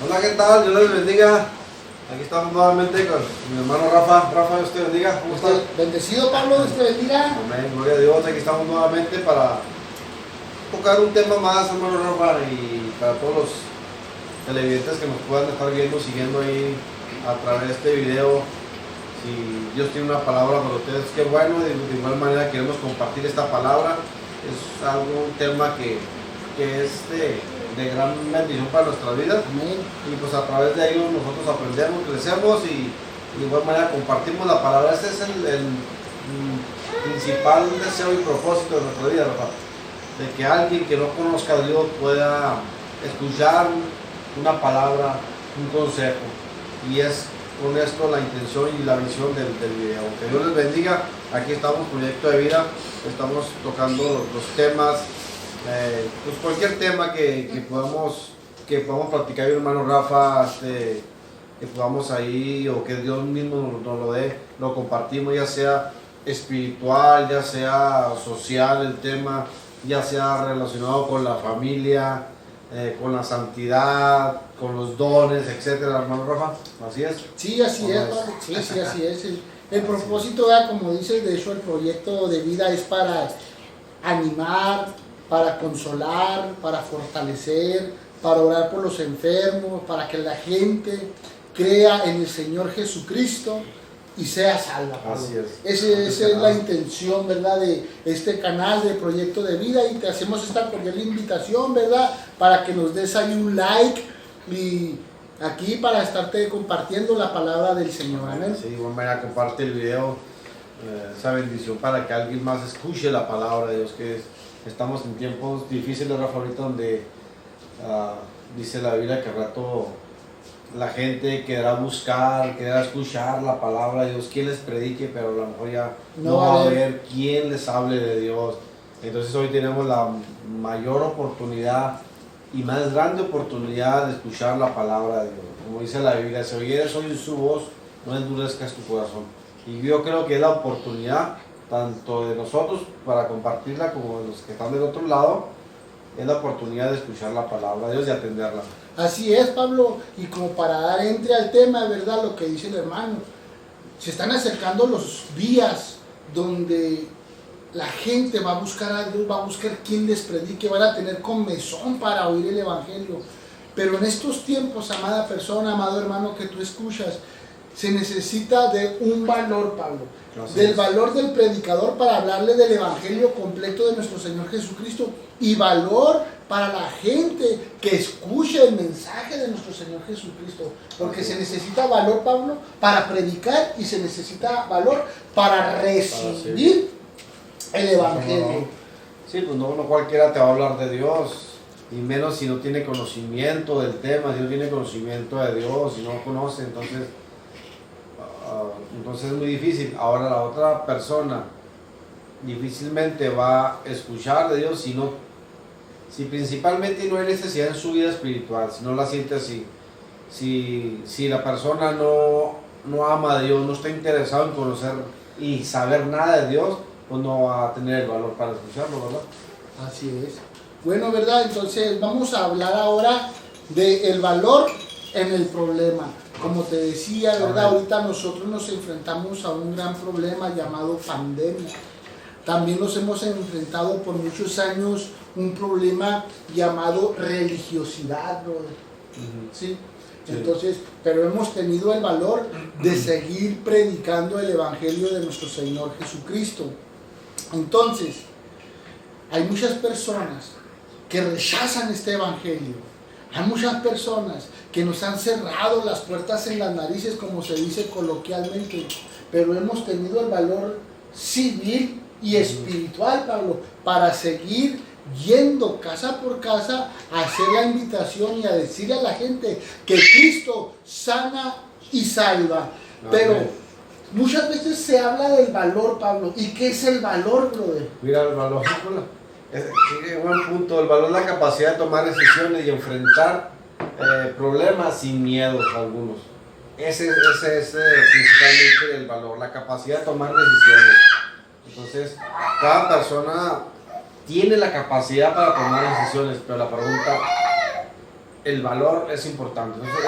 Hola, ¿qué tal? Dios les bendiga. Aquí estamos nuevamente con mi hermano Rafa. Rafa, Dios te bendiga. ¿Cómo estás? Bendecido Pablo, Dios te bendiga. Amén, gloria a Dios. Aquí estamos nuevamente para tocar un tema más, hermano Rafa, y para todos los televidentes que nos puedan estar viendo, siguiendo ahí a través de este video. Si Dios tiene una palabra para ustedes, qué bueno. De igual manera queremos compartir esta palabra. Es algo, un tema que es de gran bendición para nuestras vidas. Amén. Y pues a través de ello nosotros aprendemos, crecemos y de igual manera compartimos la palabra. Este es el principal deseo y propósito de nuestra vida, Rafa, de que alguien que no conozca a Dios pueda escuchar una palabra, un consejo, y es con esto la intención y la visión del video. Que Dios les bendiga. Aquí estamos, Proyecto de Vida, estamos tocando los temas, pues cualquier tema que podamos platicar, mi hermano Rafa, que podamos ahí, o que Dios mismo nos lo dé, lo compartimos, ya sea espiritual, ya sea social el tema, ya sea relacionado con la familia, con la santidad, con los dones, etcétera, hermano Rafa. ¿Así es? Sí, así es, Pablo. Sí, así es. El propósito, como dices, de hecho el proyecto de vida es para animar, para consolar, para fortalecer, para orar por los enfermos, para que la gente crea en el Señor Jesucristo y sea salva. Así es. Esa es la intención, ¿verdad?, de este canal de Proyecto de Vida, y te hacemos esta cordial invitación, ¿verdad?, para que nos des ahí un like y aquí para estarte compartiendo la palabra del Señor. Amén. Sí, bueno, mira, comparte el video, esa bendición para que alguien más escuche la palabra de Dios, que estamos en tiempos difíciles, Rafa, ahorita donde dice la Biblia que al rato la gente querrá buscar, querrá escuchar la palabra de Dios, quien les predique, pero a lo mejor ya no va a haber quien les hable de Dios. Entonces hoy tenemos la mayor oportunidad y más grande oportunidad de escuchar la palabra de Dios. Como dice la Biblia, si oyeres hoy su voz, no endurezcas tu corazón. Y yo creo que es la oportunidad tanto de nosotros para compartirla como de los que están del otro lado. Es la oportunidad de escuchar la palabra de Dios y atenderla. Así es, Pablo, y como para dar entre al tema, ¿verdad?, lo que dice el hermano, se están acercando los días donde la gente va a buscar a Dios, va a buscar quien les predique, van a tener comezón para oír el evangelio. Pero en estos tiempos, amada persona, amado hermano que tú escuchas, se necesita de un valor, Pablo, del valor del predicador para hablarle del evangelio completo de nuestro Señor Jesucristo, y valor para la gente que escuche el mensaje de nuestro Señor Jesucristo, porque se necesita valor, Pablo, para predicar, y se necesita valor para recibir el evangelio. Sí, pues no cualquiera te va a hablar de Dios, y menos si no tiene conocimiento del tema. Dios tiene conocimiento de Dios, y no conoce, entonces es muy difícil. Ahora la otra persona difícilmente va a escuchar de Dios si principalmente no hay necesidad en su vida espiritual, si no la siente así, si la persona no ama a Dios, no está interesado en conocer y saber nada de Dios, pues no va a tener el valor para escucharlo, ¿verdad? Así es. Bueno, ¿verdad? Entonces vamos a hablar ahora del valor en el problema. Como te decía, ¿verdad? Ahorita nosotros nos enfrentamos a un gran problema llamado pandemia. También nos hemos enfrentado por muchos años un problema llamado religiosidad, brother. ¿Sí? Sí. Entonces, pero hemos tenido el valor de seguir predicando el evangelio de nuestro Señor Jesucristo. Entonces, hay muchas personas que rechazan este evangelio. Hay muchas personas que nos han cerrado las puertas en las narices, como se dice coloquialmente, pero hemos tenido el valor civil y espiritual, Pablo, para seguir yendo casa por casa a hacer la invitación y a decirle a la gente que Cristo sana y salva. Pero muchas veces se habla del valor, Pablo. ¿Y qué es el valor, brother? Mira, el valor, buen punto. El valor es la capacidad de tomar decisiones y enfrentar problemas sin miedos algunos. Ese es principalmente el valor, la capacidad de tomar decisiones. Entonces, cada persona tiene la capacidad para tomar decisiones, pero la pregunta, el valor es importante. Entonces,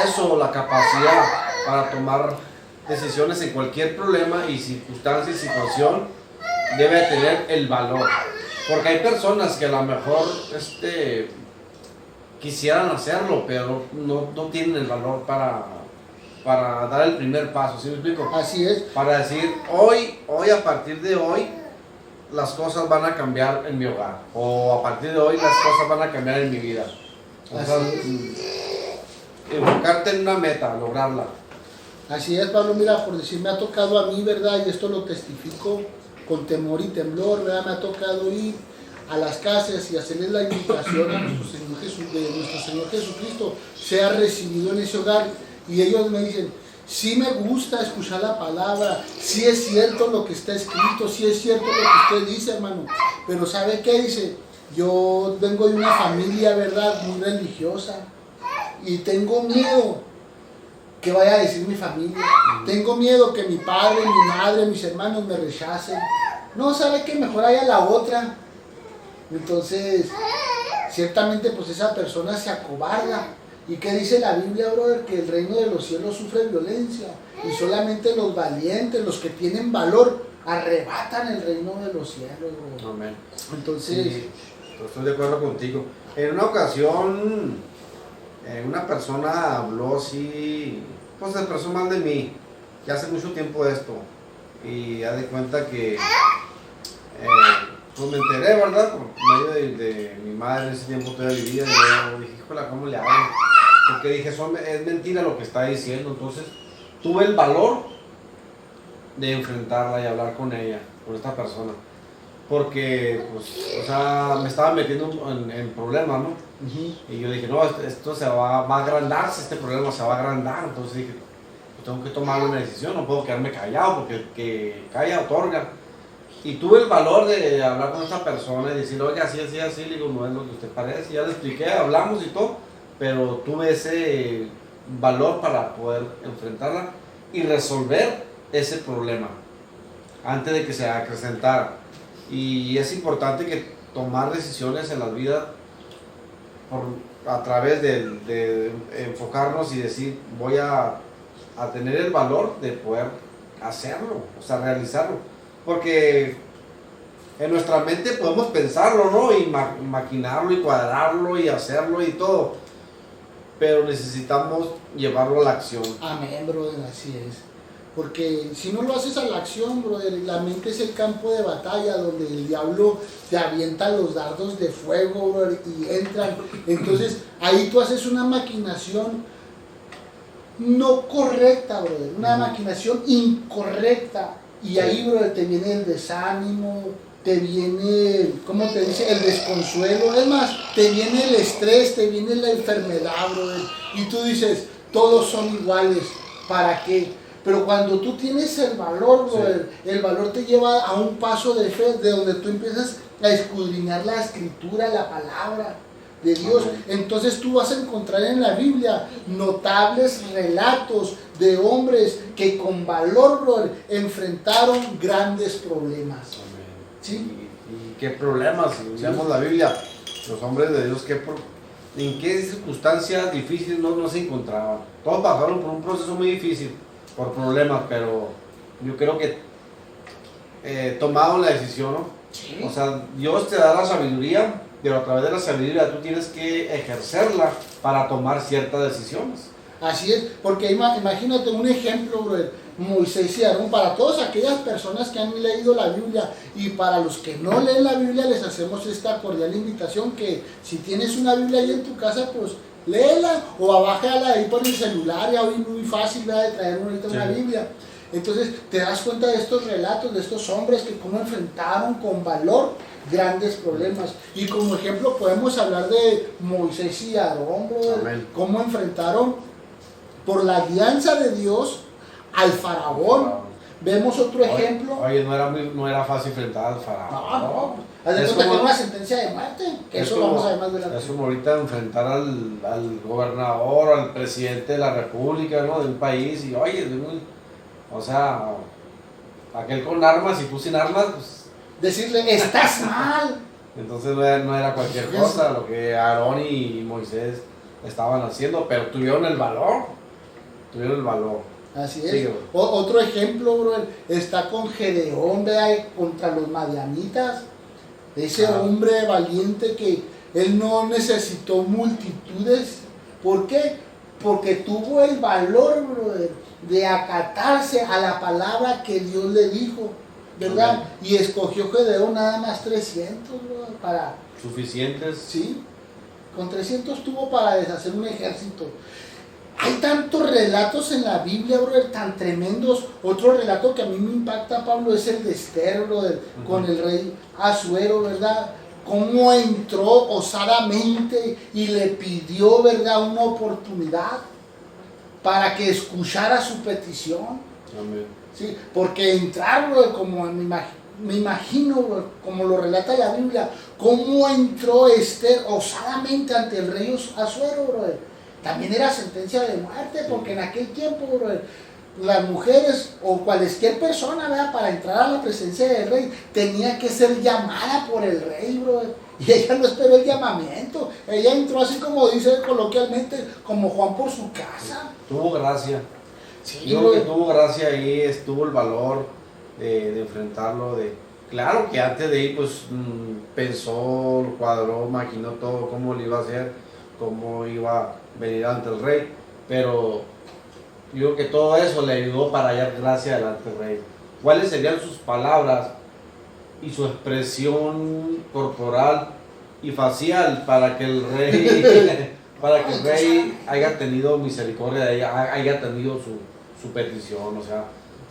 eso, la capacidad para tomar decisiones en cualquier problema y circunstancia y situación, debe tener el valor. Porque hay personas que a lo mejor quisieran hacerlo, pero no tienen el valor para dar el primer paso, ¿sí me explico? Así es. Para decir, hoy a partir de hoy, las cosas van a cambiar en mi hogar. O a partir de hoy, las cosas van a cambiar en mi vida. O sea, enfocarte en una meta, lograrla. Así es, Pablo, mira, por decir, me ha tocado a mí, ¿verdad? Y esto lo testifico con temor y temblor, ¿verdad? Me ha tocado ir a las casas y hacerles la invitación a nuestro Señor Jesucristo, sea recibido en ese hogar. Y ellos me dicen, sí me gusta escuchar la palabra, sí es cierto lo que está escrito, sí es cierto lo que usted dice, hermano. Pero ¿sabe qué? Dice, yo vengo de una familia, ¿verdad?, muy religiosa. Y tengo miedo que vaya a decir mi familia. Tengo miedo que mi padre, mi madre, mis hermanos me rechacen. No, ¿sabe qué? Mejor haya la otra. Entonces, ciertamente pues esa persona se acobarda. ¿Y qué dice la Biblia, brother? Que el reino de los cielos sufre violencia. Y solamente los valientes, los que tienen valor, arrebatan el reino de los cielos, brother. Amén. Entonces, sí, estoy de acuerdo contigo. En una ocasión, una persona habló así, pues se expresó mal de mí, que hace mucho tiempo esto. Y ya de cuenta que pues me enteré, ¿verdad? Por medio de mi madre en ese tiempo todavía vivía. Y yo dije, híjole, ¿cómo le hago? Porque dije, es mentira lo que está diciendo. Entonces tuve el valor de enfrentarla y hablar con ella, con esta persona. Porque, pues, o sea, me estaba metiendo en problemas, ¿no? Y yo dije, no, esto se va a agrandarse, este problema se va a agrandar. Entonces dije, pues tengo que tomar una decisión, no puedo quedarme callado, porque el que calla otorga. Y tuve el valor de hablar con esta persona y decirle, oiga, así, le digo, no es lo que usted parece. Ya le expliqué, hablamos y todo, pero tuve ese valor para poder enfrentarla y resolver ese problema antes de que se acrecentara. Y es importante que tomar decisiones en la vida a través de enfocarnos y decir, voy a tener el valor de poder hacerlo, o sea, realizarlo. Porque en nuestra mente podemos pensarlo, ¿no? Y maquinarlo y cuadrarlo y hacerlo y todo. Pero necesitamos llevarlo a la acción. amén, brother, así es. Porque si no lo haces a la acción, brother, la mente es el campo de batalla donde el diablo te avienta los dardos de fuego, brother, y entran. Entonces ahí tú haces una maquinación no correcta, brother, una maquinación incorrecta. Y ahí, brother, te viene el desánimo, te viene, ¿cómo te dice? El desconsuelo. Es más, te viene el estrés, te viene la enfermedad, brother. Y tú dices, todos son iguales, ¿para qué? Pero cuando tú tienes el valor, brother, sí, el valor te lleva a un paso de fe, de donde tú empiezas a escudriñar la escritura, la palabra de Dios. Entonces tú vas a encontrar en la Biblia notables relatos de hombres que con valor, brother, enfrentaron grandes problemas. ¿Sí? ¿Y qué problemas? Si leemos la Biblia, los hombres de Dios, ¿en qué circunstancias difíciles no se encontraban? Todos pasaron por un proceso muy difícil, por problemas, pero yo creo que tomaron la decisión, ¿no? Sí. O sea, Dios te da la sabiduría, pero a través de la sabiduría tú tienes que ejercerla para tomar ciertas decisiones. Así es, porque imagínate un ejemplo, brother, Moisés y Aarón, para todas aquellas personas que han leído la Biblia y para los que no leen la Biblia les hacemos esta cordial invitación que si tienes una Biblia ahí en tu casa, pues léela o bájala ahí por el celular, ya hoy muy fácil, ¿verdad?, de traer ahorita una Biblia. Entonces te das cuenta de estos relatos, de estos hombres que cómo enfrentaron con valor grandes problemas. Y como ejemplo podemos hablar de Moisés y Aarón, cómo enfrentaron por la alianza de Dios al faraón. Vemos otro ejemplo. Oye, no era fácil enfrentar al faraón. No. Es como una sentencia de muerte. Que eso vamos a ver más adelante. Es como ahorita enfrentar al gobernador, al presidente de la república, ¿no?, de un país. Y oye, o sea, aquel con armas y tú sin armas, pues, decirle, estás mal. Entonces no era cualquier cosa lo que Aarón y Moisés estaban haciendo, pero tuvieron el valor. Tuvieron el valor. Así es. Sí, Otro ejemplo, brother, está con Gedeón, ¿verdad? Contra los madianitas. Ese hombre valiente que él no necesitó multitudes. ¿Por qué? Porque tuvo el valor, brother, de acatarse a la palabra que Dios le dijo, ¿verdad? Y escogió Gedeón nada más 300, brother, para... Suficientes. Sí, con 300 tuvo para deshacer un ejército. Hay tantos relatos en la Biblia, brother, tan tremendos. Otro relato que a mí me impacta, Pablo, es el de Esther, brother, con el rey Asuero, ¿verdad? Cómo entró osadamente y le pidió, ¿verdad?, una oportunidad para que escuchara su petición. Amén. Sí, porque entrar, brother, como me imagino, brother, como lo relata la Biblia, cómo entró Esther osadamente ante el rey Asuero, brother. También era sentencia de muerte, porque en aquel tiempo, brother, las mujeres o cualquier persona, ¿verdad?, para entrar a la presencia del rey tenía que ser llamada por el rey, brother. Y ella no esperó el llamamiento, ella entró así como dice coloquialmente, como Juan por su casa. Tuvo gracia. Sí, Digo que tuvo gracia ahí, estuvo el valor de enfrentarlo. Claro que antes de ir, pues pensó, cuadró, maquinó todo, cómo lo iba a hacer, cómo iba a venir ante el rey, pero yo creo que todo eso le ayudó para hallar gracia delante del rey. ¿Cuáles serían sus palabras y su expresión corporal y facial para que el rey, haya tenido misericordia de ella, haya tenido su petición? O sea,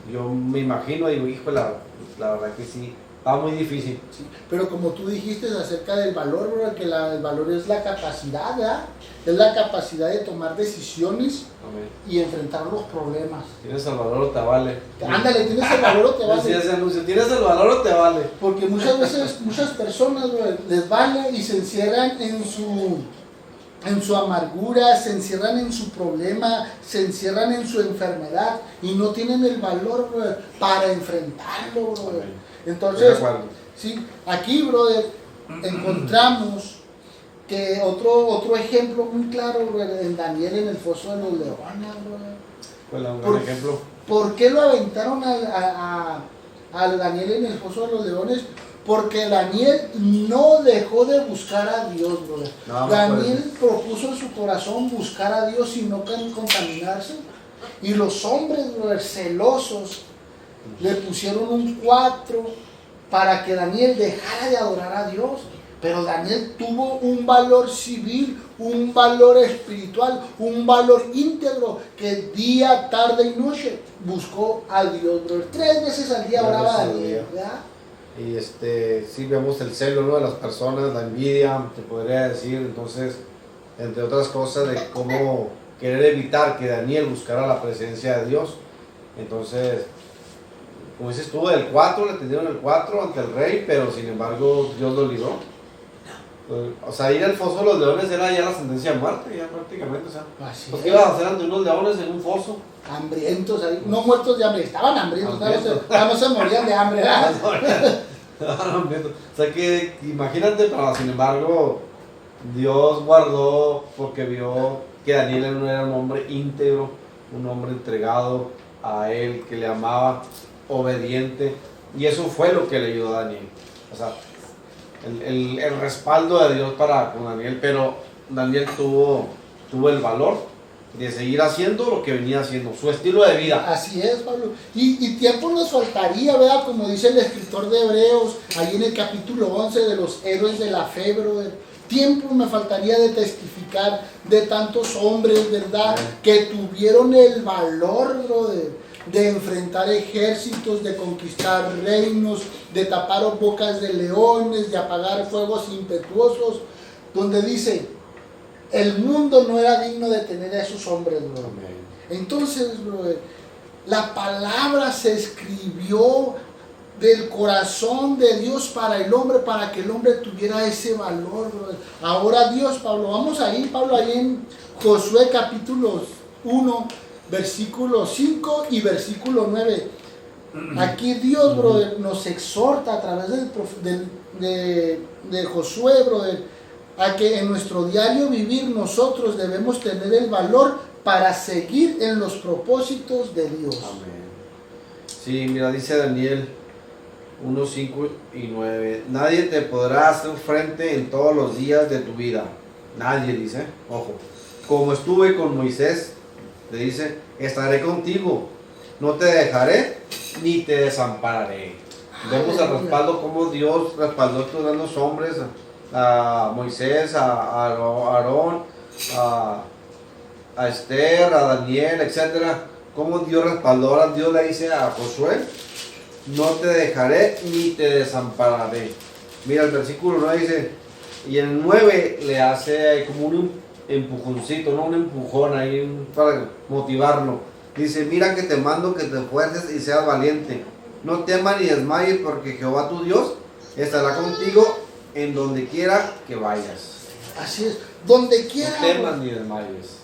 yo me imagino, digo, hijo, la verdad que sí, está muy difícil. Sí, pero como tú dijiste acerca del valor, bro, que el valor es la capacidad, ¿verdad? Es la capacidad de tomar decisiones. Amén. Y enfrentar los problemas. ¿Tienes el valor o te vale? Ándale, ¿tienes el valor o te vale? Sí, ese anuncio, ¿tienes el valor o te vale? Porque muchas veces, muchas personas, bro, les vale y se encierran en su amargura, se encierran en su problema, se encierran en su enfermedad y no tienen el valor, bro, para enfrentarlo, bro. Entonces, sí, aquí, brother, encontramos que otro ejemplo muy claro, brother, en Daniel en el foso de los leones, brother. Un ejemplo. ¿Por qué lo aventaron a Daniel en el foso de los leones? Porque Daniel no dejó de buscar a Dios, brother. No, Daniel propuso en su corazón buscar a Dios y no contaminarse. Y los hombres, brother, celosos, le pusieron un 4 para que Daniel dejara de adorar a Dios. Pero Daniel tuvo un valor civil, un valor espiritual, un valor íntegro, que día, tarde y noche buscó a Dios, brother. 3 veces al día oraba Daniel, ¿verdad? Y sí vemos el celo, ¿no?, de las personas, la envidia, te podría decir. Entonces, entre otras cosas, de cómo querer evitar que Daniel buscara la presencia de Dios. Entonces, como dices tú, el 4, le tendieron el 4 ante el rey, pero sin embargo Dios lo libró. O sea, ir al foso de los leones era ya la sentencia de muerte, ya prácticamente. O sea, pues, ¿qué ibas a hacer ante unos leones en un foso? Hambrientos, ahí, no muertos de hambre, estaban hambrientos, no se morían de hambre. O sea que imagínate, pero sin embargo Dios guardó, porque vio que Daniel no era un hombre íntegro, un hombre entregado a él, que le amaba, obediente, y eso fue lo que le ayudó a Daniel. O sea, el respaldo de Dios con Daniel, pero Daniel tuvo el valor de seguir haciendo lo que venía haciendo, su estilo de vida. Así es, Pablo. Y tiempo nos faltaría, ¿verdad? Como dice el escritor de Hebreos, ahí en el capítulo 11 de los héroes de la fe, brother. Tiempo me faltaría de testificar de tantos hombres, ¿verdad? Que tuvieron el valor, brother, de enfrentar ejércitos, de conquistar reinos, de tapar bocas de leones, de apagar fuegos impetuosos, donde dice, el mundo no era digno de tener a esos hombres, bro. Entonces, bro, la palabra se escribió del corazón de Dios para el hombre, para que el hombre tuviera ese valor, bro. Ahora Dios, Pablo, vamos ahí, Pablo, ahí en Josué capítulo 1, versículo 5 y versículo 9. Aquí Dios, brother, nos exhorta a través de Josué, brother, a que en nuestro diario vivir nosotros debemos tener el valor para seguir en los propósitos de Dios. Amén. Sí, mira, dice Daniel 1, 5 y 9. Nadie te podrá hacer frente en todos los días de tu vida. Nadie, dice, ojo. Como estuve con Moisés, le dice, estaré contigo, no te dejaré ni te desampararé. Vemos el respaldo, como Dios respaldó a estos grandes hombres, a Moisés, a Aarón, a Esther, a Daniel, etcétera. Como Dios respaldó. Ahora Dios le dice a Josué, no te dejaré ni te desampararé. Mira, el versículo 9 dice, y el 9 le hace como un empujoncito, ¿no? Un empujón ahí para motivarlo. Dice, mira que te mando que te esfuerces y seas valiente. No temas ni desmayes, porque Jehová tu Dios estará contigo en donde quiera que vayas. Así es, donde quiera. No temas ni desmayes.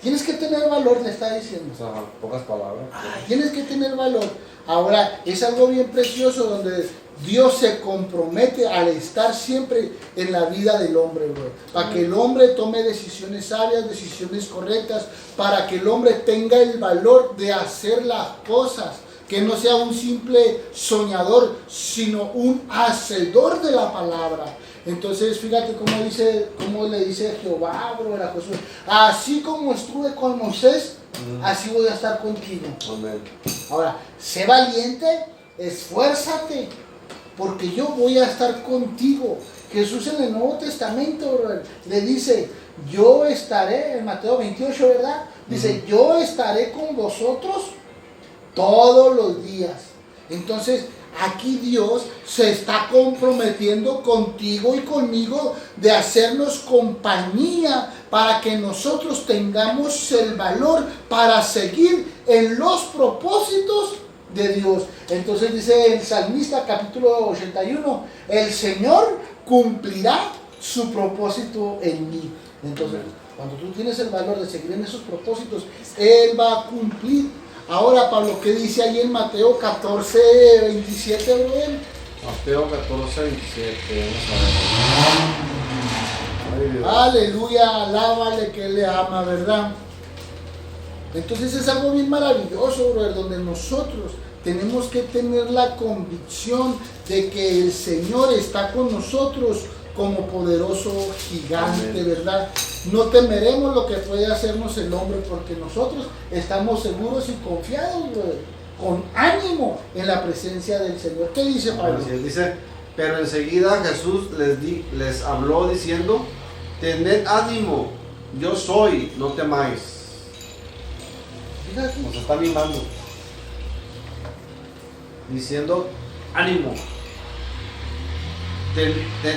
Tienes que tener valor, le está diciendo. O sea, pocas palabras. Tienes que tener valor. Ahora, es algo bien precioso donde Dios se compromete al estar siempre en la vida del hombre, bro. Para que el hombre tome decisiones sabias, decisiones correctas, para que el hombre tenga el valor de hacer las cosas. Que no sea un simple soñador, sino un hacedor de la palabra. Entonces, fíjate cómo le dice Jehová, bro, a Josué. Así como estuve con Moisés, así voy a estar contigo. Amén. Ahora, sé valiente, esfuérzate, porque yo voy a estar contigo. Jesús en el Nuevo Testamento, bro, le dice, yo estaré, en Mateo 28, ¿verdad? Dice, yo estaré con vosotros todos los días. Entonces, aquí Dios se está comprometiendo contigo y conmigo de hacernos compañía para que nosotros tengamos el valor para seguir en los propósitos de Dios. Entonces dice el salmista capítulo 81, el Señor cumplirá su propósito en mí. Entonces, cuando tú tienes el valor de seguir en esos propósitos, Él va a cumplir. Ahora, Pablo, ¿qué dice ahí en Mateo 14, 27, bro? Mateo 14, 27. Vamos a ver. Aleluya, alábale que Él le ama, ¿verdad? Entonces es algo bien maravilloso, bro, donde nosotros tenemos que tener la convicción de que el Señor está con nosotros como poderoso gigante. Amén. ¿Verdad? No temeremos lo que puede hacernos el hombre, porque nosotros estamos seguros y confiados, con ánimo en la presencia del Señor. ¿Qué dice Pablo? Dice, pero enseguida Jesús les habló diciendo, tened ánimo, yo soy, no temáis. Fíjate. Nos está animando, diciendo, ánimo,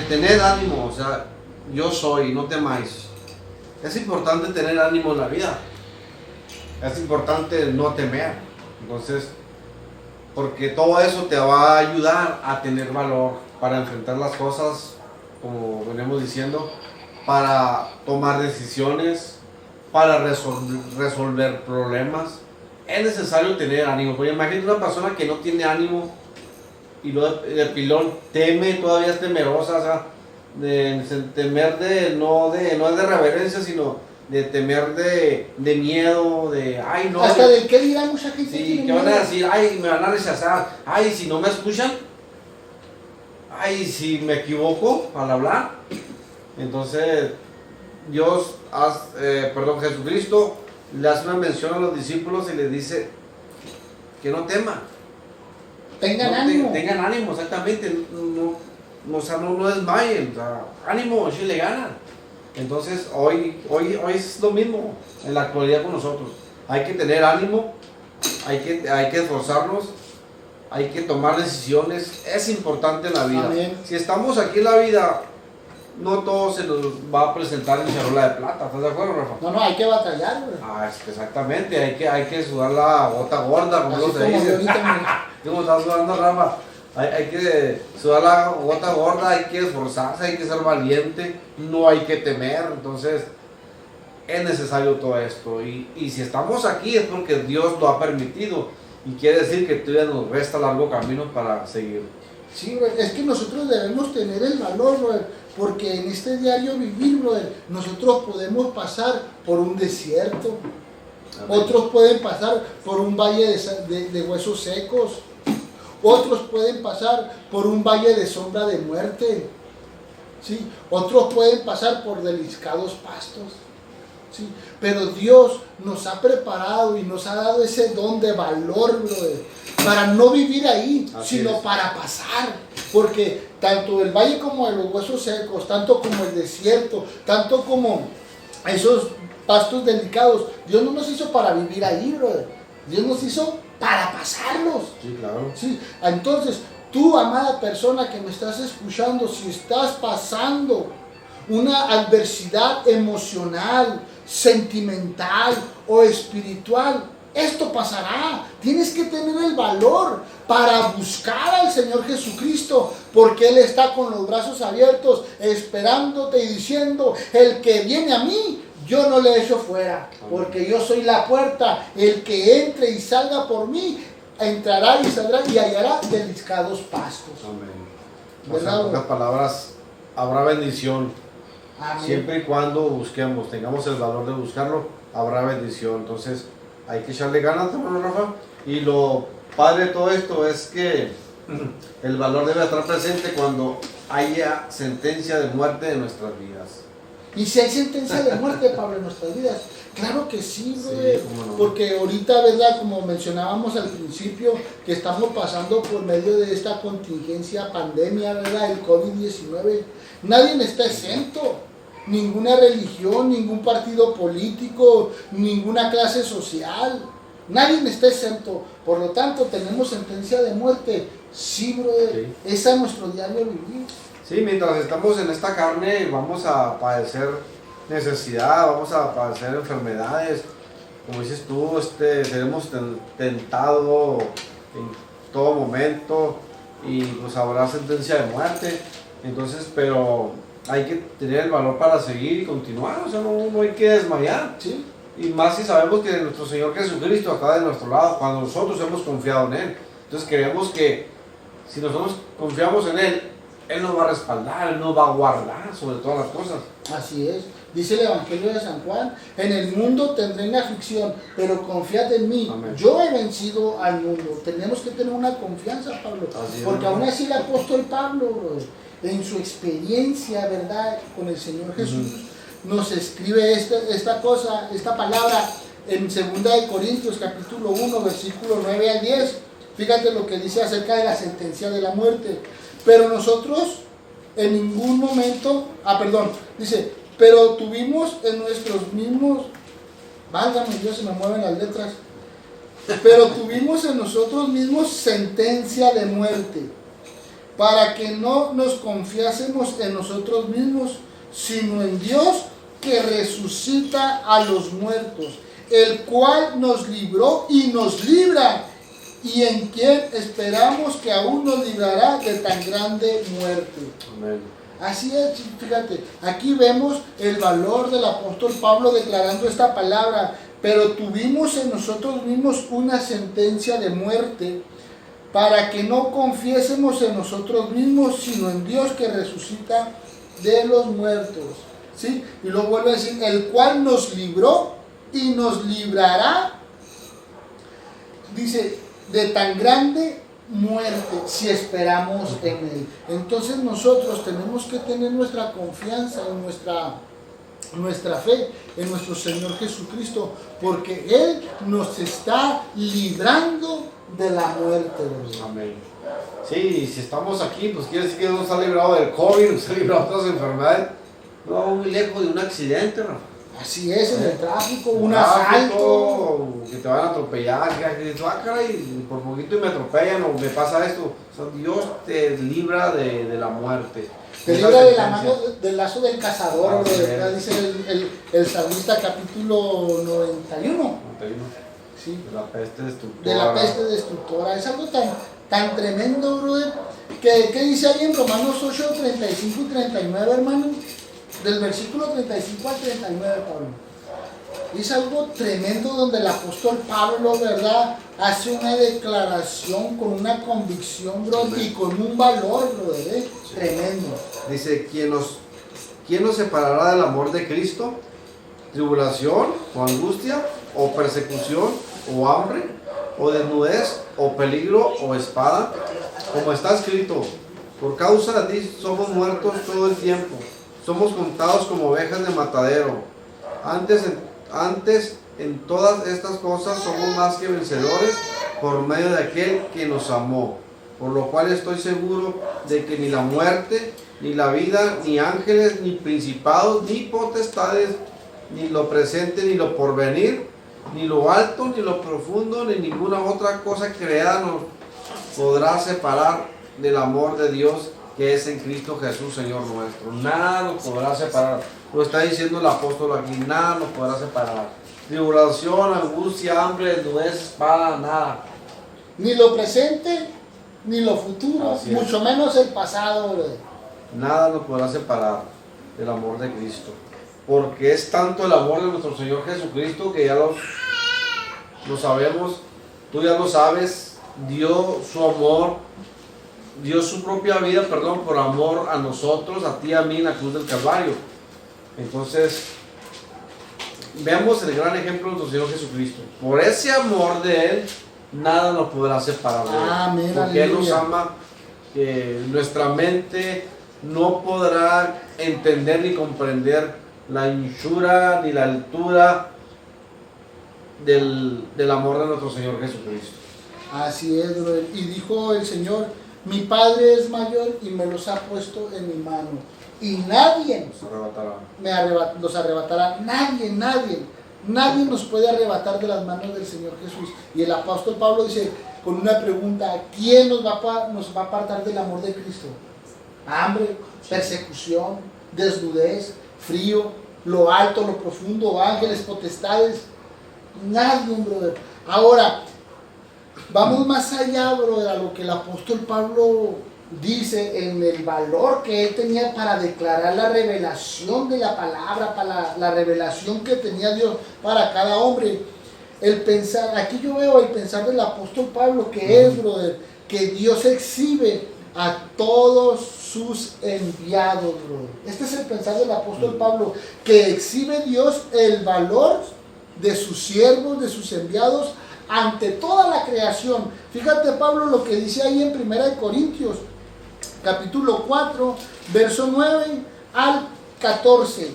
tened ánimo, o sea, yo soy, no temáis. Es importante tener ánimo en la vida. Es importante no temer. Entonces, porque todo eso te va a ayudar a tener valor para enfrentar las cosas, como venimos diciendo, para tomar decisiones, para resolver problemas. Es necesario tener ánimo. Porque imagínate una persona que no tiene ánimo y luego de pilón teme, todavía es temerosa, o sea, de temer no es de reverencia, sino de temer de miedo, de ay no. Hasta del que dirá mucha gente. Sí, que van a decir, ay, me van a rechazar, ay, si no me escuchan, ay, si me equivoco al hablar. Entonces, Jesucristo le hace una mención a los discípulos y les dice que no teman. Tengan ánimo. Tengan ánimo, exactamente. No desmayen, o sea, ánimo, si le ganan. Entonces, hoy es lo mismo en la actualidad con nosotros. Hay que tener ánimo, hay que esforzarnos, hay que tomar decisiones. Es importante en la vida. Amén. Si estamos aquí en la vida, no todo se nos va a presentar en charola de plata. ¿Estás de acuerdo, Rafa? No, hay que batallar, güey. Exactamente, hay que sudar la gota gorda, como Así se dice. ¿Cómo estás sudando, Rafa? Hay que sudar la gota gorda, hay que esforzarse, hay que ser valiente, no hay que temer. Entonces, es necesario todo esto. Y si estamos aquí es porque Dios lo ha permitido. Y quiere decir que todavía nos resta largo camino para seguir. Sí, bro, es que nosotros debemos tener el valor, bro, Porque en este diario vivir, brother, nosotros podemos pasar por un desierto. Amén. Otros pueden pasar por un valle de huesos secos. Otros pueden pasar por un valle de sombra de muerte. ¿Sí? Otros pueden pasar por delicados pastos. ¿Sí? Pero Dios nos ha preparado y nos ha dado ese don de valor, brother, para no vivir ahí, sino para pasar. Porque tanto el valle como de los huesos secos, tanto como el desierto, tanto como esos pastos delicados, Dios no nos hizo para vivir ahí, brother. Dios nos hizo para pasarlos. Sí, claro. ¿Sí? Entonces, tú, amada persona que me estás escuchando, si estás pasando una adversidad emocional, sentimental o espiritual, esto pasará. Tienes que tener el valor para buscar al Señor Jesucristo, porque Él está con los brazos abiertos, esperándote y diciendo: el que viene a mí, yo no le echo fuera, porque yo soy la puerta. El que entre y salga por mí, entrará y saldrá y hallará delicados pastos. Amén. O sea, en pocas palabras, habrá bendición. Amén. Siempre y cuando busquemos, tengamos el valor de buscarlo, habrá bendición. Entonces, hay que echarle ganas, hermano Rafa. Y lo padre de todo esto es que el valor debe estar presente cuando haya sentencia de muerte en nuestras vidas. Y si hay sentencia de muerte, Pablo, en nuestras vidas, claro que sí, brother. Sí, cómo no. Porque ahorita, ¿verdad? Como mencionábamos al principio, que estamos pasando por medio de esta contingencia, pandemia, ¿verdad? El COVID-19. Nadie está exento. Ninguna religión, ningún partido político, ninguna clase social. Nadie está exento. Por lo tanto, tenemos sentencia de muerte. Sí, brother. Sí. Ese es nuestro diario vivir. Sí, mientras estamos en esta carne vamos a padecer necesidad, vamos a padecer enfermedades, como dices tú, seremos tentados en todo momento y pues habrá sentencia de muerte. Entonces, pero hay que tener el valor para seguir y continuar, o sea, no hay que desmayar. ¿Sí? Y más si sabemos que nuestro Señor Jesucristo está de nuestro lado cuando nosotros hemos confiado en Él. Entonces creemos que si nosotros confiamos en Él, Él nos va a respaldar, Él nos va a guardar sobre todas las cosas. Así es. Dice el Evangelio de San Juan: en el mundo tendré aflicción, pero confiad en mí. Amén. Yo he vencido al mundo. Tenemos que tener una confianza, Pablo. Porque aún así el apóstol Pablo, en su experiencia, ¿verdad?, con el Señor Jesús, nos escribe esta palabra en 2 de Corintios capítulo 1, versículo 9 al 10. Fíjate lo que dice acerca de la sentencia de la muerte. Pero nosotros en ningún momento, dice, pero tuvimos en nuestros mismos, válgame Dios, se me mueven las letras, pero tuvimos en nosotros mismos sentencia de muerte, para que no nos confiásemos en nosotros mismos, sino en Dios que resucita a los muertos, el cual nos libró y nos libra, y en quien esperamos que aún nos librará de tan grande muerte. Amén. Así es, fíjate, aquí vemos el valor del apóstol Pablo declarando esta palabra: pero tuvimos en nosotros mismos una sentencia de muerte, para que no confiésemos en nosotros mismos, sino en Dios que resucita de los muertos. ¿Sí? Y luego vuelve a decir: el cual nos libró y nos librará, dice, de tan grande muerte, si esperamos en Él. Entonces nosotros tenemos que tener nuestra confianza en nuestra fe en nuestro Señor Jesucristo, porque Él nos está librando de la muerte. Amén. Sí, si estamos aquí, pues quiere decir que nos ha librado del COVID, nos ha librado de otras enfermedades. No muy lejos de un accidente, Rafa. Así es, en el tráfico, un asalto, que te van a atropellar, que dices, caray, por poquito y me atropellan o me pasa esto. O sea, Dios te libra de la muerte. Te libra de la mano del lazo del cazador, dice el Salmista capítulo 91. Sí. De la peste destructora. De la peste destructora. Es algo tan tremendo, brother. ¿Qué dice ahí en Romanos 8, 35 y 39, hermano? Del versículo 35 al 39, Pablo. Es algo tremendo donde el apóstol Pablo, ¿verdad?, hace una declaración con una convicción, bro, y con un valor, bro, tremendo. Dice, quien nos ¿quién nos separará del amor de Cristo? ¿Tribulación o angustia o persecución o hambre o desnudez o peligro o espada? Como está escrito, por causa de ti somos muertos todo el tiempo, somos contados como ovejas de matadero. Antes en todas estas cosas somos más que vencedores por medio de aquel que nos amó. Por lo cual estoy seguro de que ni la muerte, ni la vida, ni ángeles, ni principados, ni potestades, ni lo presente, ni lo porvenir, ni lo alto, ni lo profundo, ni ninguna otra cosa creada nos podrá separar del amor de Dios que es en Cristo Jesús, Señor nuestro. Nada nos podrá separar. Lo está diciendo el apóstol aquí, nada nos podrá separar. Tribulación, angustia, hambre, desnudez, espada, nada. Ni lo presente, ni lo futuro, Así es. mucho menos el pasado, brother. Nada nos podrá separar del amor de Cristo. Porque es tanto el amor de nuestro Señor Jesucristo que ya lo sabemos, tú ya lo sabes, dio su amor, dio su propia vida, por amor a nosotros, a ti y a mí en la cruz del Calvario. Entonces, veamos el gran ejemplo de nuestro Señor Jesucristo. Por ese amor de Él, nada nos podrá separar de Él. Amén, Porque Él nos aleluya. ama, que nuestra mente no podrá entender ni comprender la anchura ni la altura del amor de nuestro Señor Jesucristo. Así es, brother. Y dijo el Señor, mi Padre es mayor y me los ha puesto en mi mano. Y nadie Nos arrebatará. los arrebatará. Nadie nos puede arrebatar de las manos del Señor Jesús. Y el apóstol Pablo dice con una pregunta, ¿quién nos va a apartar del amor de Cristo? Hambre, persecución, desnudez, frío, lo alto, lo profundo, ángeles, potestades. Nadie, brother. Ahora, vamos más allá, brother, a lo que el apóstol Pablo dice en el valor que él tenía para declarar la revelación de la palabra, para la revelación que tenía Dios para cada hombre. El pensar, aquí yo veo el pensar del apóstol Pablo que es, brother, que Dios exhibe a todos sus enviados, brother. Este es el pensar del apóstol Pablo, que exhibe Dios el valor de sus siervos, de sus enviados ante toda la creación. Fíjate, Pablo, lo que dice ahí en 1 Corintios capítulo 4, verso 9 al 14.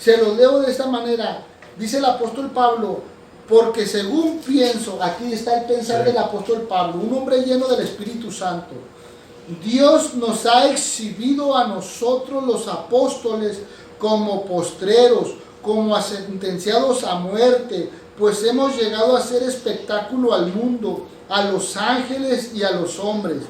Se lo leo de esta manera. Dice el apóstol Pablo, porque según pienso, aquí está el pensar del apóstol Pablo, un hombre lleno del Espíritu Santo. Dios nos ha exhibido a nosotros los apóstoles como postreros, como sentenciados a muerte, pues hemos llegado a hacer espectáculo al mundo, a los ángeles y a los hombres.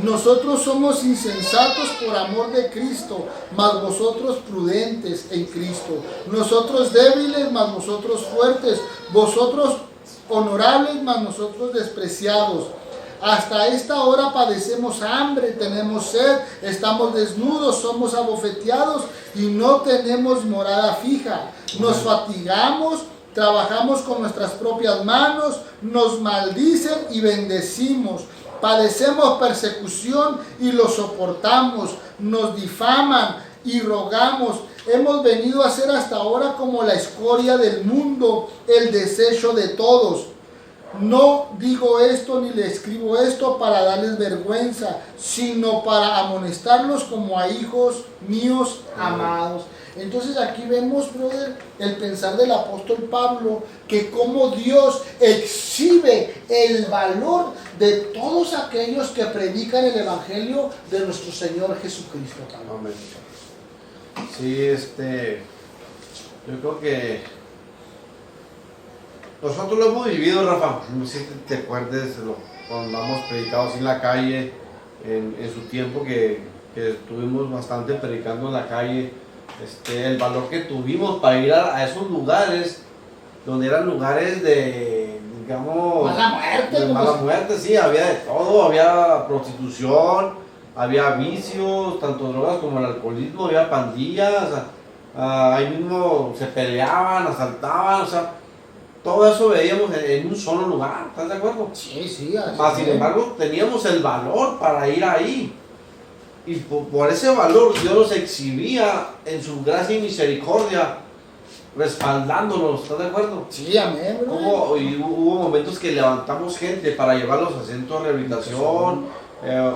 Nosotros somos insensatos por amor de Cristo, mas vosotros prudentes en Cristo. Nosotros débiles, mas vosotros fuertes. Vosotros honorables, mas nosotros despreciados. Hasta esta hora padecemos hambre, tenemos sed, estamos desnudos, somos abofeteados y no tenemos morada fija. Nos fatigamos, trabajamos con nuestras propias manos, nos maldicen y bendecimos. Padecemos persecución y lo soportamos, nos difaman y rogamos. Hemos venido a ser hasta ahora como la escoria del mundo, el desecho de todos. No digo esto ni le escribo esto para darles vergüenza, sino para amonestarlos como a hijos míos amados. Entonces aquí vemos, brother, el pensar del apóstol Pablo, que como Dios exhibe el valor de todos aquellos que predican el evangelio de nuestro Señor Jesucristo. Amén. Sí, yo creo que nosotros lo hemos vivido, Rafa. No sé si te acuerdes cuando andamos predicados en la calle, en su tiempo que estuvimos bastante predicando en la calle. El valor que tuvimos para ir a esos lugares donde eran lugares de, digamos, de mala muerte, sí, había de todo, había prostitución, había vicios, tanto drogas como el alcoholismo, había pandillas, ahí mismo se peleaban, asaltaban, o sea, todo eso veíamos en un solo lugar, ¿estás de acuerdo? Sí, sí. Mas, sin embargo, teníamos el valor para ir ahí. Y por ese valor Dios los exhibía en su gracia y misericordia, respaldándonos, ¿estás de acuerdo? Sí, amén, bro. Y hubo momentos que levantamos gente para llevarlos a centros de rehabilitación,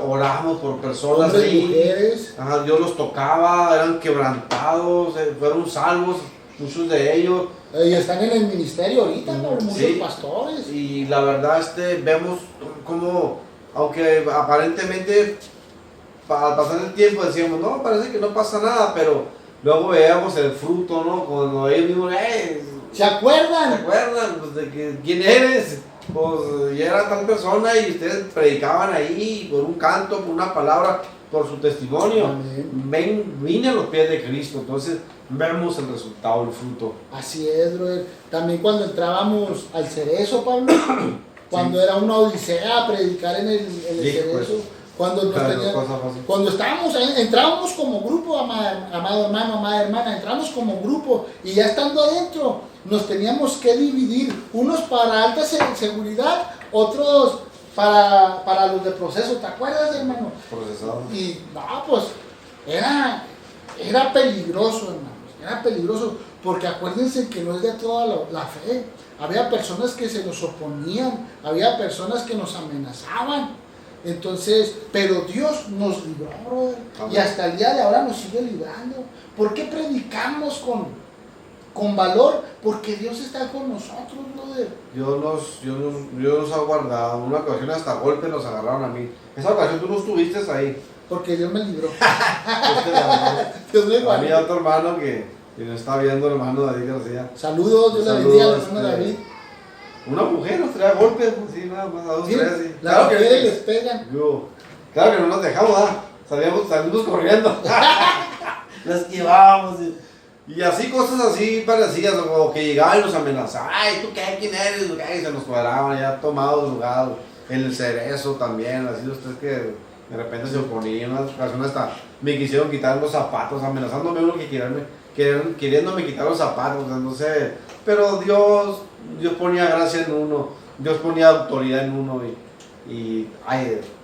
oramos por personas Hombres, ahí, mujeres. ajá, Dios los tocaba, eran quebrantados, fueron salvos, muchos de ellos. Y están en el ministerio ahorita, ¿no? Muchos Sí. pastores. Y la verdad, vemos como, aunque aparentemente al pasar el tiempo decíamos, no, parece que no pasa nada, pero luego veíamos el fruto, ¿no? Cuando ellos mismos, ¿Se ¿se acuerdan? acuerdan? Pues, de que, ¿quién eres? Pues ya era tal persona y ustedes predicaban ahí por un canto, por una palabra, por su testimonio. Amén. Vine a los pies de Cristo, entonces vemos el resultado, el fruto. Así es, brother. También cuando entrábamos al Cerezo, Pablo, cuando era una odisea predicar en el Sí, Cerezo, pues. cuando, nos Claro, tenían- cosa fácil. cuando estábamos, entrábamos como grupo, amado hermano, amada hermana, entramos como grupo y ya estando adentro nos teníamos que dividir, unos para alta seguridad, otros para los de proceso, ¿te acuerdas, hermano? Procesado. Y no, pues era peligroso, hermanos, era peligroso, porque acuérdense que no es de toda la fe. Había personas que se nos oponían, había personas que nos amenazaban. Entonces, pero Dios nos libró, brother, y hasta el día de ahora nos sigue librando. ¿Por qué predicamos con valor? Porque Dios está con nosotros, brother. Dios nos ha guardado. Una ocasión hasta golpe nos agarraron a mí. Esa ocasión tú no estuviste ahí. Porque Dios me libró. Este, Dios me a mí guardó. otro hermano que nos está viendo, el hermano David García. Saludos, Dios le Saludos, bendiga al hermano David. Una mujer nos trae golpes, pues, sí, nada más, a dos, Sí, tres, sí. las mujeres les pegan. Claro que no nos dejamos, salimos corriendo. Las esquivábamos. Y así, cosas así parecidas, como que llegaban y nos amenazaban. Ay, ¿tú qué? ¿Quién eres? Y se nos cuadraban, ya tomados lugares. En el Cerezo también, así los tres que de repente se oponían. Una ocasión hasta me quisieron quitar los zapatos, amenazándome uno que queriéndome quitar los zapatos, entonces, pero Dios ponía gracia en uno, Dios ponía autoridad en uno y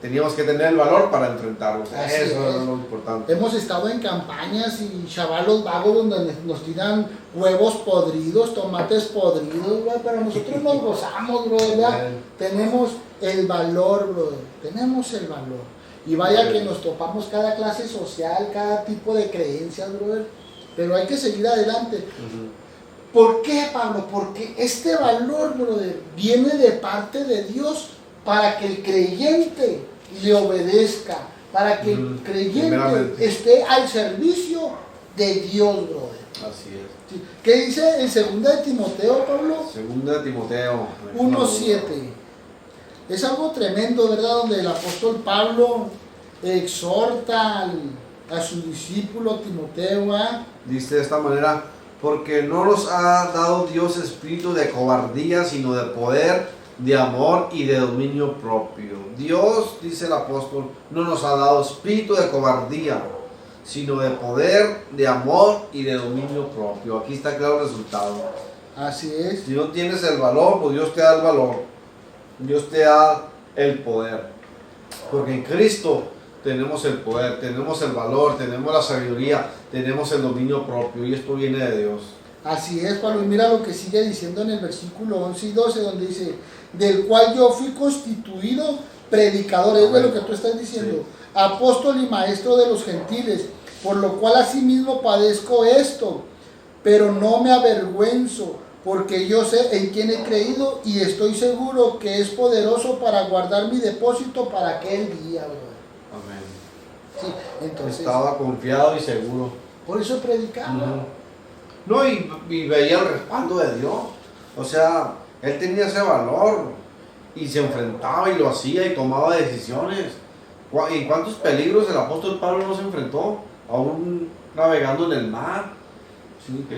teníamos que tener el valor para enfrentarnos. Así Eso es. es lo importante. Hemos estado en campañas y chavalos vagos donde nos tiran huevos podridos, tomates podridos, bro, pero nosotros nos gozamos, bro, ¿verdad? Tenemos el valor, bro, tenemos el valor. Y vaya que nos topamos cada clase social, cada tipo de creencias, brother, pero hay que seguir adelante. ¿Por qué, Pablo? Porque este valor, brother, viene de parte de Dios para que el creyente le obedezca, para que el creyente Primeramente. esté al servicio de Dios, brother. Así es. Sí. ¿Qué dice en 2 de Timoteo, Pablo? Segunda de Timoteo 1:7. Es algo tremendo, ¿verdad? Donde el apóstol Pablo exhorta a su discípulo Timoteo a... Dice de esta manera: porque no nos ha dado Dios espíritu de cobardía, sino de poder, de amor y de dominio propio. Dios, dice el apóstol, no nos ha dado espíritu de cobardía, sino de poder, de amor y de dominio propio. Aquí está claro el resultado. Así es. Si no tienes el valor, pues Dios te da el valor. Dios te da el poder. Porque en Cristo tenemos el poder, tenemos el valor, tenemos la sabiduría, tenemos el dominio propio, y esto viene de Dios. Así es, Pablo. Y mira lo que sigue diciendo en el versículo 11 y 12, donde dice, del cual yo fui constituido predicador, es de lo que tú estás diciendo, Sí. apóstol y maestro de los gentiles, por lo cual asimismo padezco esto, pero no me avergüenzo, porque yo sé en quién he creído y estoy seguro que es poderoso para guardar mi depósito para aquel día, brother. Amén. Sí, entonces, Estaba confiado y seguro. por eso predicaba. No, y veía el respaldo de Dios. O sea, él tenía ese valor y se enfrentaba y lo hacía y tomaba decisiones. ¿Y cuántos peligros el apóstol Pablo no se enfrentó? Aún navegando en el mar. Sí, que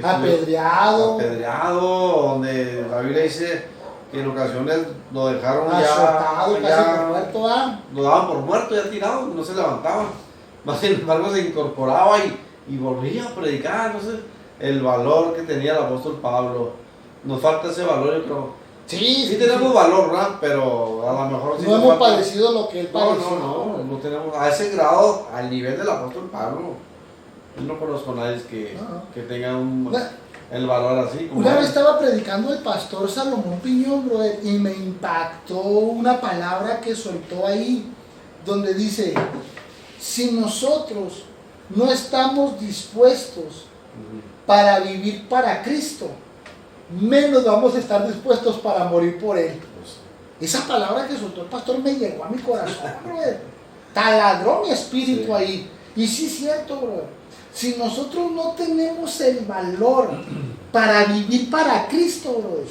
Apedreado, donde la Biblia dice que en ocasiones lo dejaron azotado, ya, casi por muerto, ¿ah? lo daban por muerto, ya tirado, no se levantaba. Más sin embargo se incorporaba y volvía a predicar. Entonces, el valor que tenía el apóstol Pablo, nos falta ese valor, yo creo. Sí tenemos valor, ¿verdad? Pero a lo mejor sí no nos hemos falta- padecido lo que él padeció. No tenemos a ese grado, al nivel del apóstol Pablo. Yo no conozco a nadie que tenga el valor así. Como Una él. vez estaba predicando el pastor Salomón Piñón, brother, y me impactó una palabra que soltó ahí, donde dice, si nosotros no estamos dispuestos para vivir para Cristo, menos vamos a estar dispuestos para morir por Él. Esa palabra que soltó el pastor me llegó a mi corazón, brother. Taladró mi espíritu ahí. Y sí es cierto, brother. Si nosotros no tenemos el valor para vivir para Cristo, brother,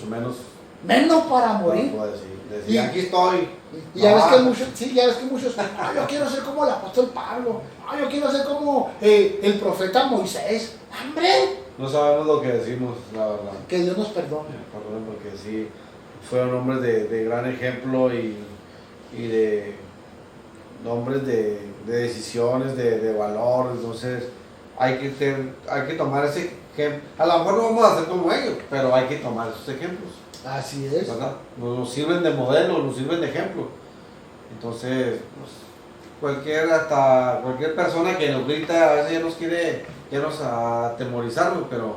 menos para morir. Decir, aquí estoy. Y ya ves que muchos, yo quiero ser como el apóstol Pablo, yo quiero ser como el profeta Moisés. ¡Hombre! No sabemos lo que decimos, la verdad. Que Dios nos perdone. Perdón, porque sí, fueron hombres de gran ejemplo y de hombres de decisiones, de valor. Entonces hay que tomar ese ejemplo. A lo mejor no vamos a ser como ellos, pero hay que tomar esos ejemplos. Así es. ¿Verdad? Nos sirven de modelo, nos sirven de ejemplo. Entonces, pues, cualquier persona que nos grita, a veces ya nos atemorizarnos, pero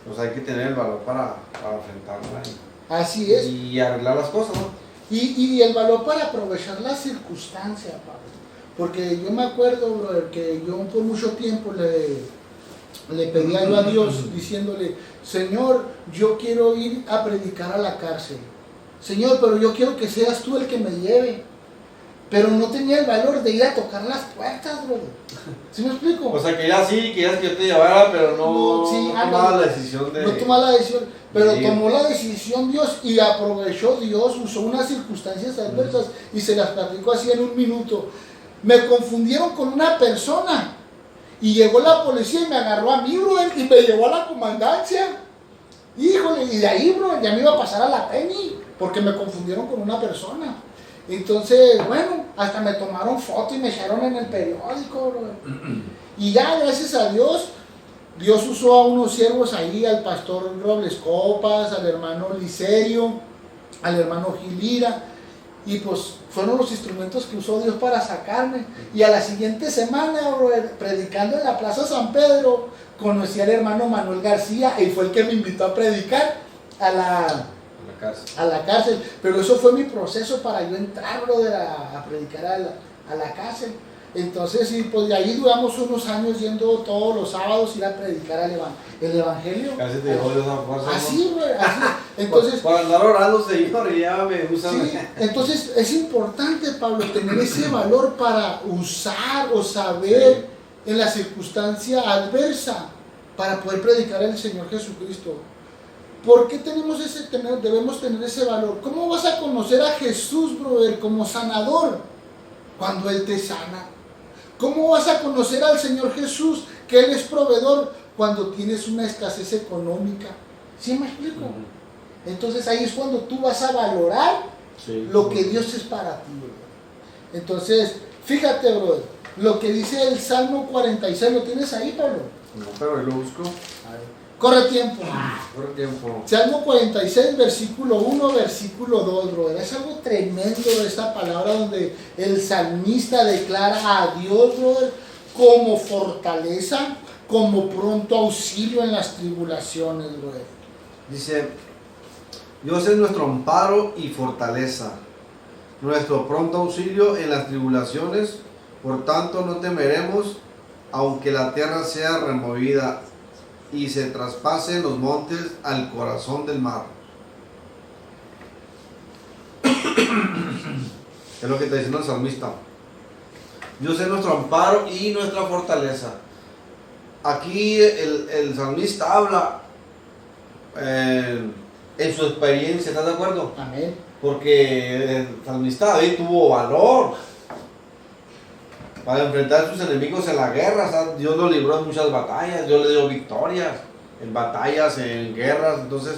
pues hay que tener el valor para enfrentarla Así es. y arreglar las cosas, ¿no? Y el valor para aprovechar las circunstancias, Pablo. Porque yo me acuerdo, brother, que yo por mucho tiempo le pedía yo a Dios diciéndole, Señor, yo quiero ir a predicar a la cárcel. Señor, pero yo quiero que seas tú el que me lleve. Pero no tenía el valor de ir a tocar las puertas, brother. ¿Sí me explico? O sea, que yo te llevara, pero no tomaba la decisión de... No tomaba la decisión, pero Sí. tomó la decisión Dios y aprovechó Dios, usó unas circunstancias adversas y se las platico así en un minuto. Me confundieron con una persona y llegó la policía y me agarró a mí, brother, y me llevó a la comandancia. Híjole, y de ahí, brother, ya me iba a pasar a la Penny porque me confundieron con una persona. Entonces, bueno, hasta me tomaron foto y me echaron en el periódico, brother. Y ya, gracias a Dios, Dios usó a unos siervos ahí, al pastor Robles Copas, al hermano Licerio, al hermano Gilira, y pues fueron los instrumentos que usó Dios para sacarme. Y a la siguiente semana, brother, predicando en la Plaza San Pedro, conocí al hermano Manuel García, y fue el que me invitó a predicar a la cárcel. Pero eso fue mi proceso para yo entrar, brother, a predicar a la cárcel. Entonces, sí, pues de ahí duramos unos años yendo todos los sábados ir a predicar el evangelio. Casi te dejó esa fuerza. Así, güey, así. Entonces, por andar orando, Señor, y ya me gusta. Sí, entonces es importante, Pablo, tener ese valor para usar o saber en la circunstancia adversa para poder predicar al Señor Jesucristo. ¿Por qué debemos tener ese valor? ¿Cómo vas a conocer a Jesús, brother, como sanador cuando Él te sana? ¿Cómo vas a conocer al Señor Jesús, que Él es proveedor, cuando tienes una escasez económica? ¿Sí me explico? Entonces ahí es cuando tú vas a valorar lo que Dios es para ti, brother. Entonces, fíjate, brother, lo que dice el Salmo 46, ¿lo tienes ahí, Pablo? No, pero lo busco. Corre tiempo. Corre tiempo. Salmo 46, versículo 1, versículo 2, brother. Es algo tremendo esta palabra donde el salmista declara a Dios, brother, como fortaleza, como pronto auxilio en las tribulaciones, brother. Dice, Dios es nuestro amparo y fortaleza, nuestro pronto auxilio en las tribulaciones, por tanto no temeremos, aunque la tierra sea removida y se traspasen los montes al corazón del mar. Es lo que está diciendo el salmista. Dios es nuestro amparo y nuestra fortaleza. Aquí el salmista habla en su experiencia, ¿estás de acuerdo? Amén. Porque el salmista David tuvo valor para enfrentar a sus enemigos en la guerra. O sea, Dios lo libró en muchas batallas, Dios le dio victorias en batallas, en guerras. Entonces,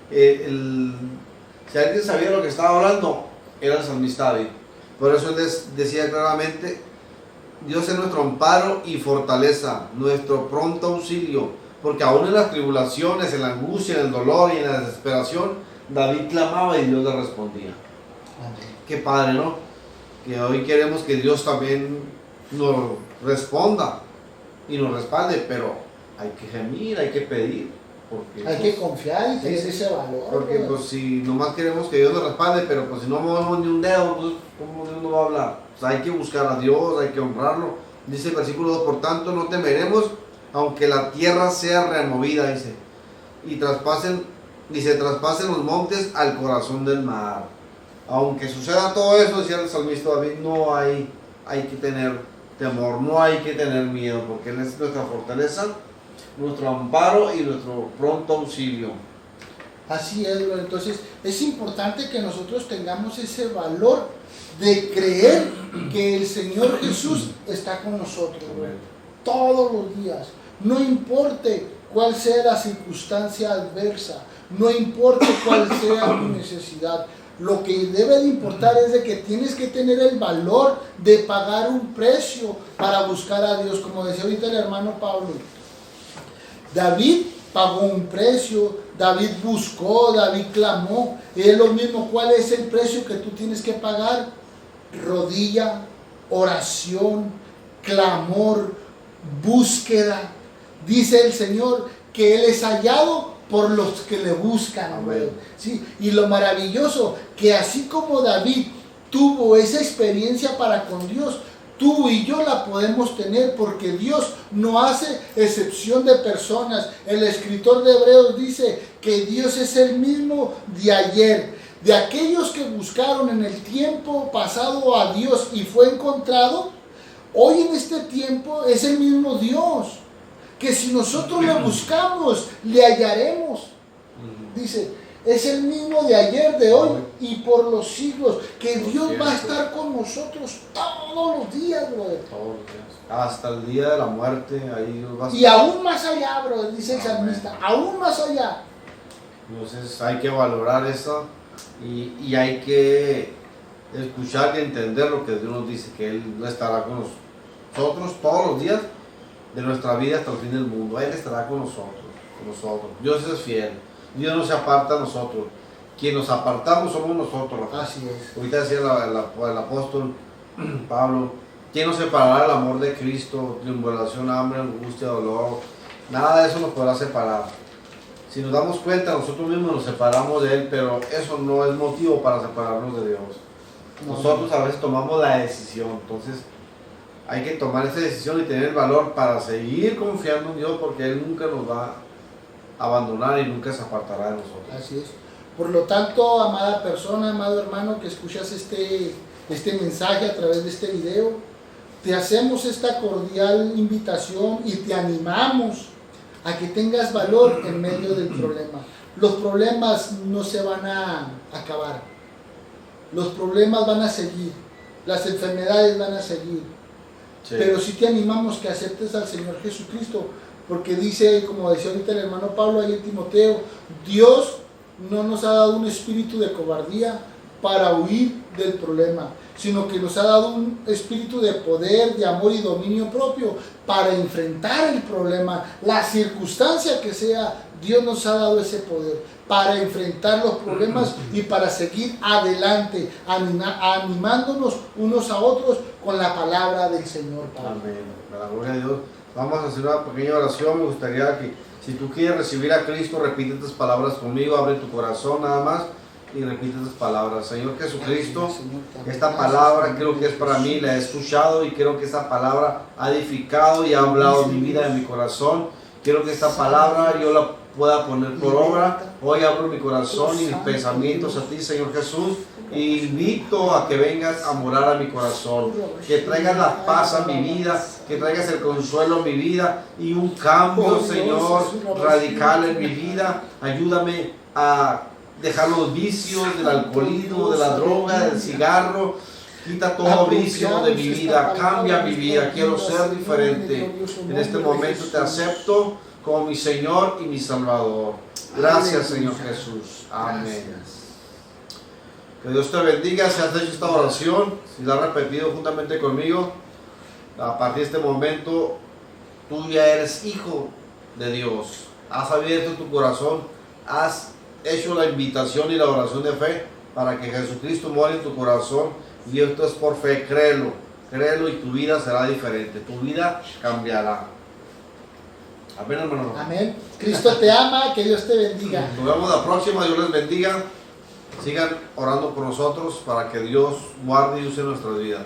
si alguien sabía lo que estaba hablando, era el salmista David. Por eso él decía claramente, Dios es nuestro amparo y fortaleza, nuestro pronto auxilio, porque aún en las tribulaciones, en la angustia, en el dolor y en la desesperación, David clamaba y Dios le respondía. Qué padre, ¿no? Que hoy queremos que Dios también nos responda y nos respalde, pero hay que gemir, hay que pedir. Porque, hay que confiar y tener ese valor. Porque pues si nomás queremos que Dios nos respalde, pero pues si no movemos ni un dedo, pues ¿cómo Dios nos va a hablar? Pues hay que buscar a Dios, hay que honrarlo. Dice el versículo 2, por tanto no temeremos, aunque la tierra sea removida, dice, y se traspasen los montes al corazón del mar. Aunque suceda todo eso, decía el salmista David, no hay que tener temor, no hay que tener miedo, porque Él es nuestra fortaleza, nuestro amparo y nuestro pronto auxilio. Así es, bro. Entonces es importante que nosotros tengamos ese valor de creer que el Señor Jesús está con nosotros, bro, todos los días. No importe cuál sea la circunstancia adversa, no importa cuál sea tu necesidad. Lo que debe de importar es de que tienes que tener el valor de pagar un precio para buscar a Dios, como decía ahorita el hermano Pablo. David pagó un precio, David buscó, David clamó. Es lo mismo, ¿cuál es el precio que tú tienes que pagar? Rodilla, oración, clamor, búsqueda. Dice el Señor que Él es hallado por los que le buscan. ¿Sí? Y lo maravilloso, que así como David tuvo esa experiencia para con Dios, tú y yo la podemos tener, porque Dios no hace excepción de personas. El escritor de Hebreos dice que Dios es el mismo de ayer. De aquellos que buscaron en el tiempo pasado a Dios y fue encontrado, hoy en este tiempo es el mismo Dios. Que si nosotros le buscamos, le hallaremos. Dice, es el mismo de ayer, de hoy y por los siglos. Que Dios va a estar con nosotros todos los días, brother. Todos los días. Hasta el día de la muerte, ahí Dios va a estar. Y aún más allá, brother, dice el salmista, aún más allá. Entonces hay que valorar eso y hay que escuchar y entender lo que Dios nos dice, que Él estará con nosotros todos los días de nuestra vida hasta el fin del mundo. Él estará con nosotros. Dios es fiel. Dios no se aparta de nosotros. Quien nos apartamos somos nosotros. Así es. Ahorita decía el apóstol Pablo, ¿quién nos separará del amor de Cristo? Tribulación, hambre, angustia, dolor. Nada de eso nos podrá separar. Si nos damos cuenta, nosotros mismos nos separamos de Él, pero eso no es motivo para separarnos de Dios. Nosotros a veces tomamos la decisión, entonces hay que tomar esa decisión y tener el valor para seguir confiando en Dios, porque Él nunca nos va a abandonar y nunca se apartará de nosotros. Así es. Por lo tanto, amada persona, amado hermano que escuchas este mensaje a través de este video, te hacemos esta cordial invitación y te animamos a que tengas valor en medio del problema. Los problemas no se van a acabar. Los problemas van a seguir. Las enfermedades van a seguir. Sí. Pero sí te animamos que aceptes al Señor Jesucristo, porque dice, como decía ahorita el hermano Pablo ahí en Timoteo, Dios no nos ha dado un espíritu de cobardía para huir del problema, sino que nos ha dado un espíritu de poder, de amor y dominio propio para enfrentar el problema, la circunstancia que sea. Dios nos ha dado ese poder para enfrentar los problemas y para seguir adelante, animándonos unos a otros con la palabra del Señor. Amén. Para la gloria de Dios. Vamos a hacer una pequeña oración. Me gustaría que, si tú quieres recibir a Cristo, repite estas palabras conmigo. Abre tu corazón nada más y repite estas palabras. Señor Jesucristo, esta palabra creo que es para mí. La he escuchado y creo que esta palabra ha edificado y ha hablado mi vida, en mi corazón. Quiero que esta palabra yo la pueda poner por obra. Hoy abro mi corazón y mis pensamientos a ti, Señor Jesús, e invito a que vengas a morar a mi corazón, que traigas la paz a mi vida, que traigas el consuelo a mi vida y un cambio, Señor, radical en mi vida. Ayúdame a dejar los vicios del alcoholismo, de la droga, del cigarro. Quita todo vicio de mi vida, cambia mi vida, quiero ser diferente. En este momento te acepto como mi Señor y mi Salvador. Gracias, Señor Jesús. Amén. Que Dios te bendiga. Si has hecho esta oración, si la has repetido juntamente conmigo, a partir de este momento tú ya eres hijo de Dios. Has abierto tu corazón, has hecho la invitación y la oración de fe para que Jesucristo muera en tu corazón, y esto es por fe, créelo, créelo y tu vida será diferente, tu vida cambiará. Amén, hermano. Amén. Cristo te ama, que Dios te bendiga. Nos vemos la próxima, Dios les bendiga. Sigan orando por nosotros para que Dios guarde y use nuestras vidas.